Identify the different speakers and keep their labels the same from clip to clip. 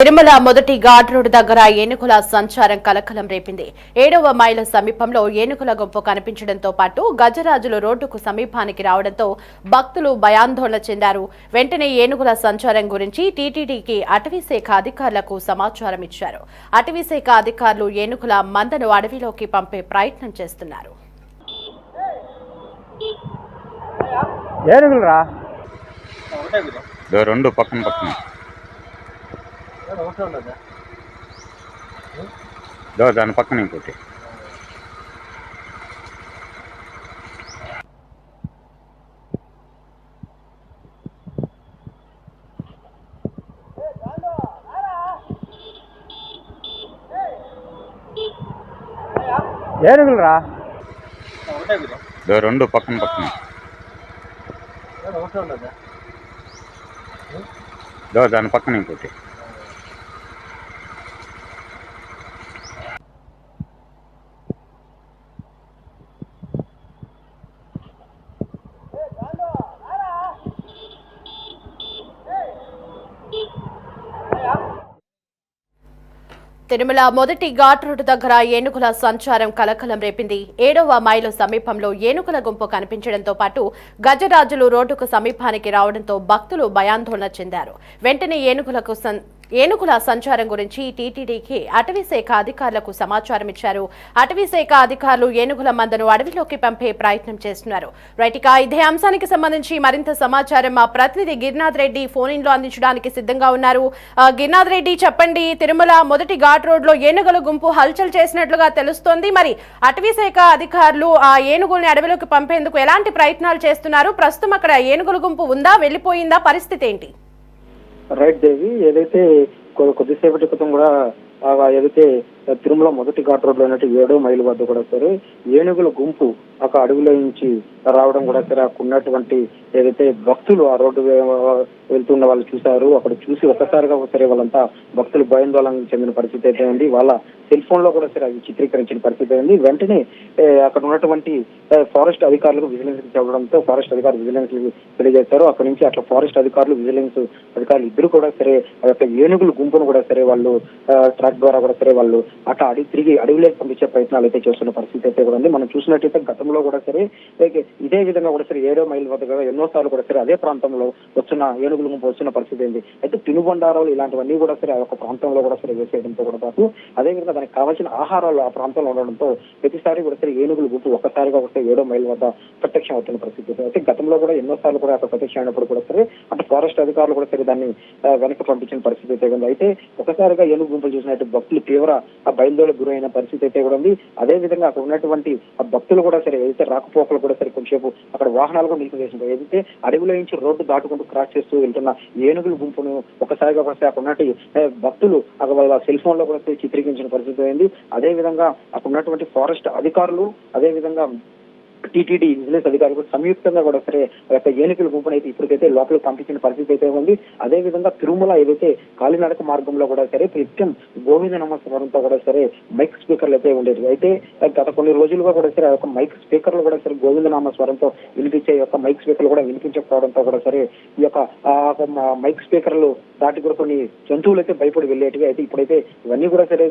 Speaker 1: తిరుమల మొదటి ఘాట్ రోడ్డు దగ్గర ఏనుగుల సంచారం కలకలం రేపింది. 7వ మైలు సమీపంలో ఏనుగుల గుంపు కనిపించడంతో పాటు గజరాజులు రోడ్డుకు సమీపానికి రావడంతో భక్తులు భయాందోళన చెందారు. వెంటనే ఏనుగుల సంచారం గురించి టీటీడీకి అటవీశాఖ అధికారులకు సమాచారం ఇచ్చారు. అటవీశాఖ అధికారులు ఏనుగుల మందను అడవిలోకి పంపే ప్రయత్నం చేస్తున్నారు.
Speaker 2: దాని పక్కన ఇంకోటి ఏనుగులు రా రెండు పక్కన పక్కన దాని పక్కన ఇంకోటి
Speaker 1: తిరుమల మొదటి ఘాట్ రోడ్డు దగ్గర ఏనుగుల సంచారం కలకలం రేపింది. 7వ మైలు సమీపంలో ఏనుగుల గుంపు కనిపించడంతో పాటు గజరాజులు రోడ్డుకు సమీపానికి రావడంతో భక్తులు భయాందోళన చెందారు. వెంటనే ఏనుగుల సంచారం గురించి టీటీడీకి అటవీశాఖ అధికారులకు సమాచారం ఇచ్చారు. అటవీశాఖ అధికారులు ఏనుగుల మందను అడవిలోకి పంపే ప్రయత్నం చేస్తున్నారు. రైట్గా ఇదే అంశానికి సంబంధించి మరింత సమాచారం మా ప్రతినిధి గిరినాథ్ రెడ్డి ఫోన్ ఇన్ లో అందించడానికి సిద్ధంగా ఉన్నారు. గిరినాథ్ రెడ్డి, చెప్పండి, తిరుమల మొదటి ఘాట్ రోడ్ లో ఏనుగుల గుంపు హల్చల్ చేసినట్లుగా తెలుస్తోంది. మరి అటవీశాఖ అధికారులు ఆ ఏనుగుల్ని అడవిలోకి పంపేందుకు ఎలాంటి ప్రయత్నాలు చేస్తున్నారు? ప్రస్తుతం అక్కడ ఏనుగుల గుంపు ఉందా, వెళ్లిపోయిందా, పరిస్థితి ఏంటి?
Speaker 3: రైట్ దేవి, ఏదైతే కొద్దిసేపటి క్రితం కూడా ఏదైతే తిరుమల మొదటి ఘాట్ రోడ్ లో ఉన్నట్టు 7వ మైలు వద్ద కూడా సరే ఏనుగుల గుంపు అక్కడ అడవిలో నుంచి రావడం కూడా సరే అక్కడ ఉన్నటువంటి ఏదైతే భక్తులు ఆ రోడ్డు వెళ్తున్న వాళ్ళు చూశారు. అక్కడ చూసి ఒక్కసారిగా సరే వాళ్ళంతా భక్తులు భయాందోళన చెందిన పరిస్థితి అయితే ఉంది. వాళ్ళ సెల్ ఫోన్ లో కూడా సరే అది చిత్రీకరించిన పరిస్థితి ఉంది. వెంటనే అక్కడ ఉన్నటువంటి ఫారెస్ట్ అధికారులకు విజిలెన్స్ చెప్పడంతో ఫారెస్ట్ అధికారులు విజిలెన్స్ తెలియజేస్తారు. అక్కడ నుంచి అట్లా ఫారెస్ట్ అధికారులు విజిలెన్స్ అధికారులు ఇద్దరు కూడా సరే ఆ యొక్క ఏనుగుల గుంపును కూడా సరే వాళ్ళు ట్రాక్ ద్వారా కూడా సరే వాళ్ళు అట్లా తిరిగి అడవిలోకి పంపించే ప్రయత్నాలు అయితే చేస్తున్న పరిస్థితి అయితే కూడా ఉంది. మనం చూసినట్టయితే గతంలో కూడా సరే ఇదే విధంగా కూడా సరే 7వ మైలు వద్ద కదా ఎన్నోసార్లు కూడా సరే అదే ప్రాంతంలో వస్తున్న ఏనుగుల గుంపు వస్తున్న పరిస్థితి ఏంది. అయితే తినుబండారాలు ఇలాంటివన్నీ కూడా సరే ఆ యొక్క ప్రాంతంలో కూడా సరే వేసేయడంతో కూడా పాటు అదేవిధంగా దానికి కావాల్సిన ఆహారాలు ఆ ప్రాంతంలో ఉండడంతో ప్రతిసారి కూడా సరే ఏనుగుల గుంపు ఒక్కసారిగా వస్తే 7వ మైలు వద్ద ప్రత్యక్షం అవుతున్న పరిస్థితి. అయితే గతంలో కూడా ఎన్నోసార్లు కూడా అక్కడ ప్రత్యక్షం అయినప్పుడు కూడా సరే అటు ఫారెస్ట్ అధికారులు కూడా సరే దాన్ని వెనక్కి పంపించిన పరిస్థితి అయితే ఉంది. అయితే ఒకసారిగా ఏనుగు గుంపులు చూసినట్టు భక్తులు తీవ్ర భయాందోళనకు గురైన పరిస్థితి అయితే కూడా ఉంది. అదే విధంగా అక్కడ ఉన్నటువంటి ఆ భక్తులు కూడా సరే ఏదైతే రాకపోకలు కూడా సరే కొంచెంసేపు అక్కడ వాహనాలు కూడా నిలిపివేసింది. ఏదైతే అడవిలో నుంచి రోడ్డు దాటుకుంటూ క్రాస్ చేస్తూ వెళ్తున్న ఏనుగుల గుంపును ఒకసారిగా అక్కడ ఉన్నట్టు భక్తులు అక్కడ వాళ్ళ సెల్ ఫోన్ లో కూడా చిత్రీకరించిన పరిస్థితి అయింది. అదే విధంగా అక్కడ ఉన్నటువంటి ఫారెస్ట్ అధికారులు అదే విధంగా టీటీడీ విజిలెన్స్ అధికారులు సంయుక్తంగా కూడా సరే ఏనుగుల గుంపును అయితే ఇప్పటికైతే లోపలికి పంపించిన పరిస్థితి అయితే ఉంది. అదే విధంగా తిరుమల ఏదైతే కాలినడక మార్గంలో కూడా సరే నిత్యం గోవింద నామస్మరణంతో కూడా సరే మైక్ స్పీకర్లు అయితే ఉండేవి. అయితే గత కొన్ని రోజులుగా కూడా సరే ఆ యొక్క మైక్ స్పీకర్లు కూడా సరే గోవింద నామస్మరణంతో వినిపించే యొక్క మైక్ స్పీకర్లు కూడా వినిపించకపోవడంతో కూడా సరే ఈ యొక్క మైక్ స్పీకర్లు దాటి కూడా కొన్ని జంతువులు అయితే భయపడి వెళ్ళేటివి. అయితే ఇప్పుడైతే ఇవన్నీ కూడా సరే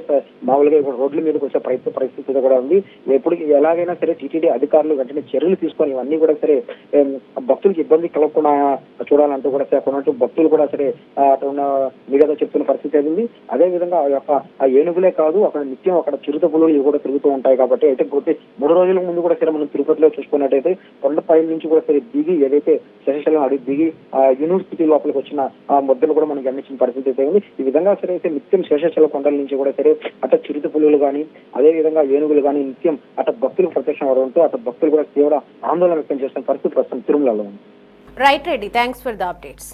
Speaker 3: మామూలుగా ఇప్పుడు రోడ్ల మీదకి వచ్చే పరిస్థితి కూడా ఉంది. ఎప్పుడు ఎలాగైనా సరే టీటీడీ అధికారులు వెంటనే చర్యలు తీసుకొని ఇవన్నీ కూడా సరే భక్తులకు ఇబ్బంది కలగకుండా చూడాలంటూ కూడా సరే అక్కడ భక్తులు కూడా సరే అక్కడ ఉన్న మీడియాతో చెప్తున్న పరిస్థితి ఉంది. అదే విధంగా ఆ యొక్క ఆ ఏనుగులే కాదు అక్కడ నిత్యం అక్కడ చిరుత పులులు ఇవి కూడా తిరుగుతూ ఉంటాయి. కాబట్టి అయితే 3 రోజుల ముందు కూడా సరే మనం తిరుపతిలో చూసుకున్నట్టయితే కొండపై నుంచి కూడా సరే దిగి ఏదైతే శేషాచలం అడిగి దిగి యూనివర్సిటీ లోపలికి వచ్చిన ఆ ముద్దలు కూడా మనం గమనించిన పరిస్థితి అయితే ఉంది. ఈ విధంగా సరే అయితే నిత్యం శేషాచల కొండల నుంచి కూడా సరే అట్లా చిరుత పులులు కానీ అదే విధంగా ఏనుగులు కానీ నిత్యం అట్లా భక్తులకు ప్రత్యక్షం అవడంతో అట్లా భక్తులు కూడా తీవ్ర ఆందోళన వ్యక్తం చేస్తున్న పరిస్థితి ప్రస్తుతం తిరుమలలో ఉంది.
Speaker 1: Right Reddy, thanks for the updates.